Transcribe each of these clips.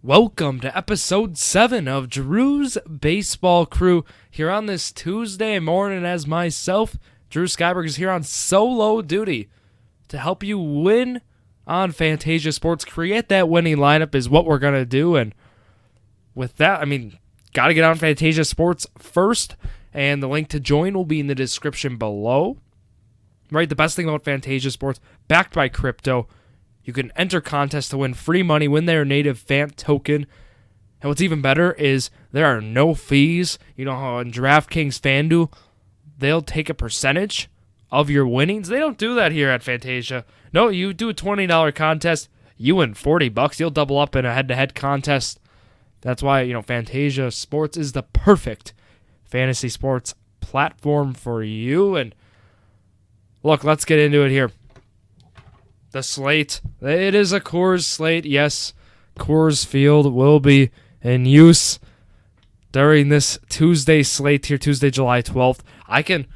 Welcome to episode 7 of Drew's Baseball Crew, here on this Tuesday morning as myself, Drew Skyberg, is here on solo duty to help you win on Phantasia Sports. Create that winning lineup is what we're going to do, and with that, got to get on Phantasia Sports first, and the link to join will be in the description below. Right, the best thing about Phantasia Sports, backed by crypto, you can enter contests to win free money, win their native Phant token. And what's even better is there are no fees. You know how on DraftKings, FanDuel, they'll take a percentage of your winnings. They don't do that here at Phantasia. No, you do a $20 contest, you win $40. You'll double up in a head-to-head contest. That's why, Phantasia Sports is the perfect fantasy sports platform for you. And look, let's get into it here. The slate. It is a Coors Slate. Yes, Coors Field will be in use during this Tuesday slate here, Tuesday, July 12th. I can,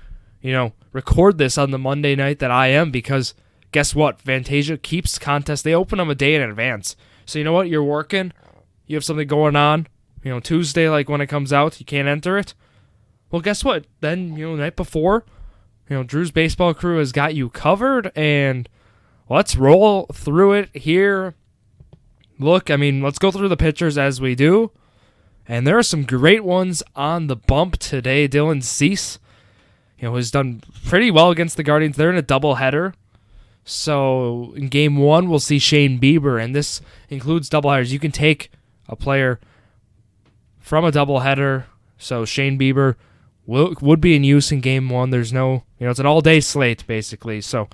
record this on the Monday night that I am because guess what? Phantasia keeps contests. They open them a day in advance. So you know what? You're working. You have something going on. Tuesday, like when it comes out, you can't enter it. Well, guess what? Then, the night before, Drew's Baseball Crew has got you covered, and let's roll through it here. Look, let's go through the pitchers as we do. And there are some great ones on the bump today. Dylan Cease, has done pretty well against the Guardians. They're in a doubleheader. So in game 1, we'll see Shane Bieber, and this includes doubleheaders. You can take a player from a doubleheader. So Shane Bieber would be in use in game 1. There's no, it's an all-day slate, basically. So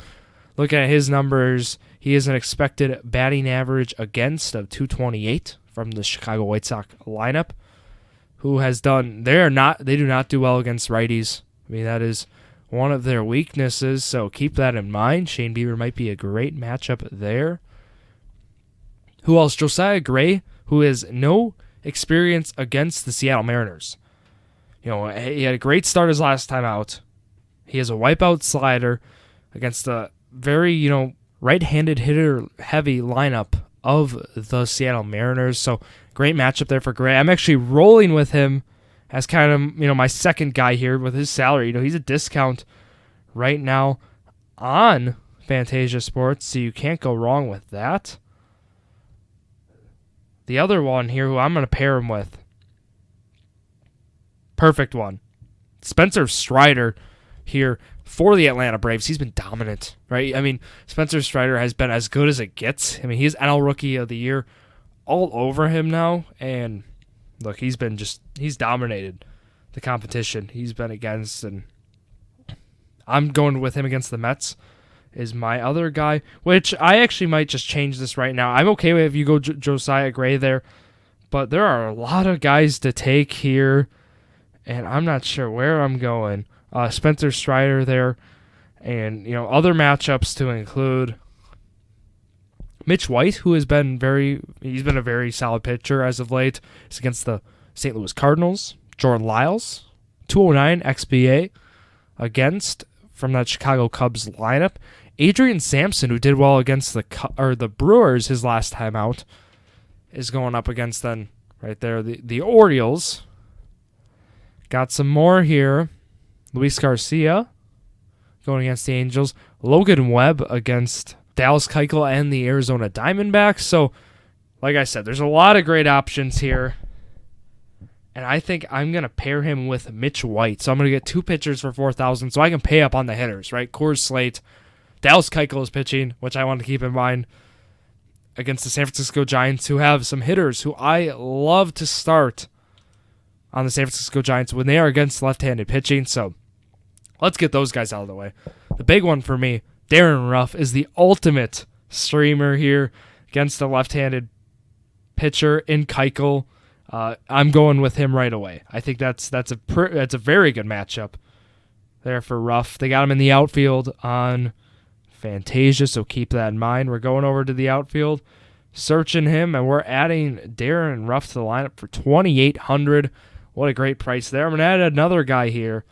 looking at his numbers, he has an expected batting average against of 228 from the Chicago White Sox lineup, who has done, they do not do well against righties. That is one of their weaknesses, so keep that in mind. Shane Bieber might be a great matchup there. Who else? Josiah Gray, who has no experience against the Seattle Mariners. He had a great start his last time out. He has a wipeout slider against the very, right-handed hitter-heavy lineup of the Seattle Mariners. So great matchup there for Gray. I'm actually rolling with him as kind of, my second guy here with his salary. He's a discount right now on Phantasia Sports, so you can't go wrong with that. The other one here who I'm going to pair him with, perfect one, Spencer Strider here for the Atlanta Braves. He's been dominant, right? Spencer Strider has been as good as it gets. He's NL Rookie of the Year all over him now, and look, he's dominated the competition he's been against, and I'm going with him against the Mets is my other guy, which I actually might just change this right now. I'm okay with if you go Josiah Gray there, but there are a lot of guys to take here, and I'm not sure where I'm going. Spencer Strider there, and other matchups to include Mitch White, who he's been a very solid pitcher as of late. It's against the St. Louis Cardinals. Jordan Lyles, 209 XBA against from that Chicago Cubs lineup. Adrian Sampson, who did well against the Brewers his last time out, is going up against then right there the Orioles. Got some more here. Luis Garcia going against the Angels. Logan Webb against Dallas Keuchel and the Arizona Diamondbacks. So, like I said, there's a lot of great options here. And I think I'm going to pair him with Mitch White. So I'm going to get 2 pitchers for $4,000 so I can pay up on the hitters, right? Coors Slate. Dallas Keuchel is pitching, which I want to keep in mind, against the San Francisco Giants, who have some hitters who I love to start on the San Francisco Giants when they are against left-handed pitching. So let's get those guys out of the way. The big one for me, Darren Ruff, is the ultimate streamer here against the left-handed pitcher in Keuchel. I'm going with him right away. I think that's a very good matchup there for Ruff. They got him in the outfield on Phantasia, so keep that in mind. We're going over to the outfield, searching him, and we're adding Darren Ruff to the lineup for $2,800. What a great price there. I'm going to add another guy here.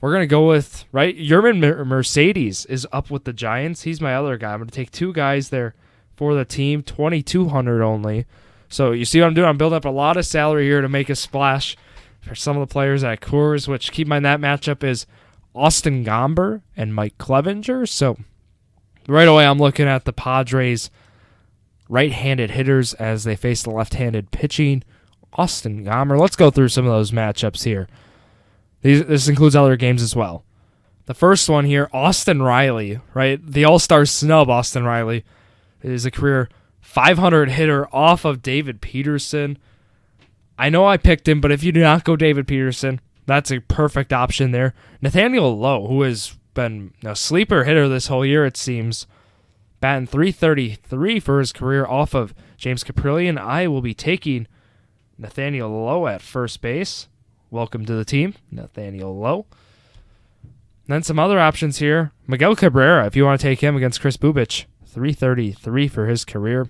We're going to go with, Yermin Mercedes is up with the Giants. He's my other guy. I'm going to take 2 guys there for the team, $2,200 only. So you see what I'm doing? I'm building up a lot of salary here to make a splash for some of the players at Coors, which keep in mind that matchup is Austin Gomber and Mike Clevenger. So right away I'm looking at the Padres' right-handed hitters as they face the left-handed pitching. Austin Gomber. Let's go through some of those matchups here. This includes other games as well. The first one here, Austin Riley, right? The all-star snub, Austin Riley, is a career 500 hitter off of David Peterson. I know I picked him, but if you do not go David Peterson, that's a perfect option there. Nathaniel Lowe, who has been a sleeper hitter this whole year, it seems, batting .333 for his career off of James Caprillion. I will be taking Nathaniel Lowe at first base. Welcome to the team, Nathaniel Lowe. Then some other options here. Miguel Cabrera, if you want to take him against Chris Bubich, .333 for his career.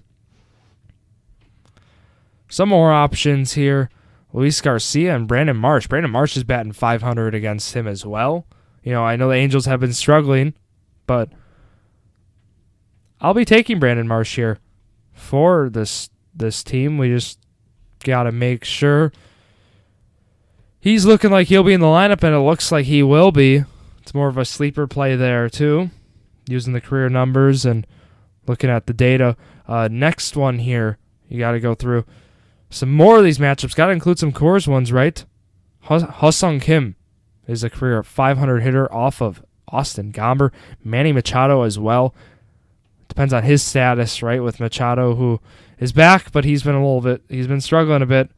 Some more options here. Luis Garcia and Brandon Marsh. Brandon Marsh is batting .500 against him as well. You know, I know the Angels have been struggling, but I'll be taking Brandon Marsh here for this team. We just got to make sure he's looking like he'll be in the lineup, and it looks like he will be. It's more of a sleeper play there, too, using the career numbers and looking at the data. Next one here, you got to go through some more of these matchups. Got to include some Coors ones, right? Ha-Sung Kim is a career 500 hitter off of Austin Gomber. Manny Machado as well. Depends on his status, right, with Machado, who is back, but he's been struggling a bit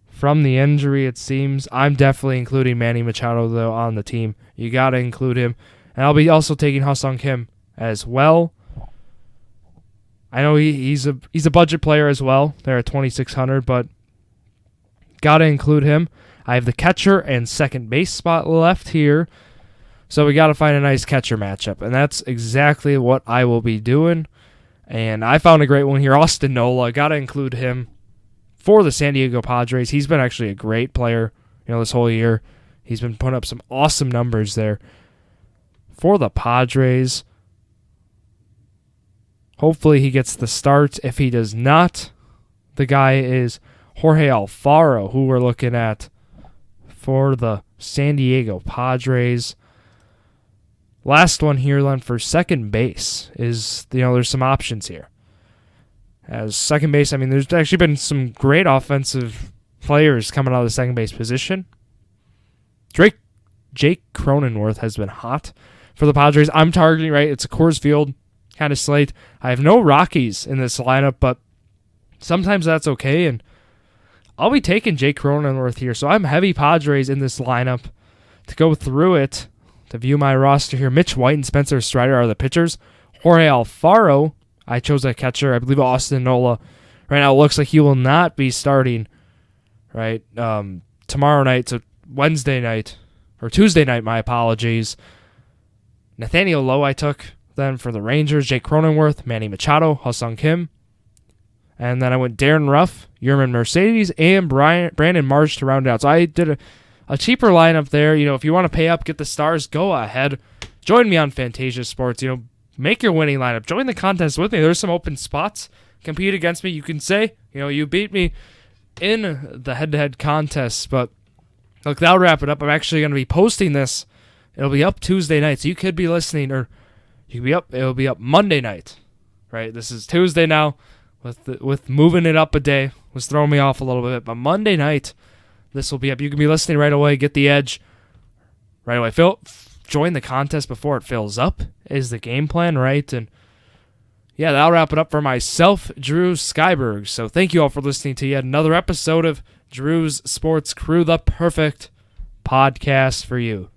from the injury, it seems. I'm definitely including Manny Machado, though, on the team. You got to include him. And I'll be also taking Ha-Sung Kim as well. I know he's a budget player as well. They're at 2,600, but got to include him. I have the catcher and second base spot left here, so we got to find a nice catcher matchup, and that's exactly what I will be doing. And I found a great one here, Austin Nola. Got to include him for the San Diego Padres. He's been actually a great player, this whole year. He's been putting up some awesome numbers there for the Padres. Hopefully he gets the start. If he does not, the guy is Jorge Alfaro, who we're looking at for the San Diego Padres. Last one here then for second base is, there's some options here. As second base, there's actually been some great offensive players coming out of the second base position. Jake Cronenworth has been hot for the Padres. I'm targeting, right, it's a Coors Field kind of slate. I have no Rockies in this lineup, but sometimes that's okay, and I'll be taking Jake Cronenworth here. So I'm heavy Padres in this lineup. To go through it, to view my roster here, Mitch White and Spencer Strider are the pitchers. Jorge Alfaro, I chose a catcher. I believe Austin Nola. Right now it looks like he will not be starting, right, tomorrow night, so Wednesday night, or Tuesday night, my apologies. Nathaniel Lowe I took then for the Rangers, Jake Cronenworth, Manny Machado, Ha-Sung Kim. And then I went Darren Ruff, Yerman Mercedes, and Brandon Marsh to round it out. So I did a cheaper lineup there. If you want to pay up, get the stars, go ahead. Join me on Phantasia Sports. Make your winning lineup. Join the contest with me. There's some open spots. Compete against me. You can say, you beat me in the head-to-head contests. But look, that'll wrap it up. I'm actually going to be posting this. It'll be up Tuesday night, so you could be listening, or you could be up. It'll be up Monday night, right? This is Tuesday now. With moving it up a day was throwing me off a little bit, but Monday night this will be up. You can be listening right away. Get the edge right away. Join the contest before it fills up is the game plan, right? And yeah, that'll wrap it up for myself, Drew Skyberg. So thank you all for listening to yet another episode of Drew's Sports Crew, the perfect podcast for you.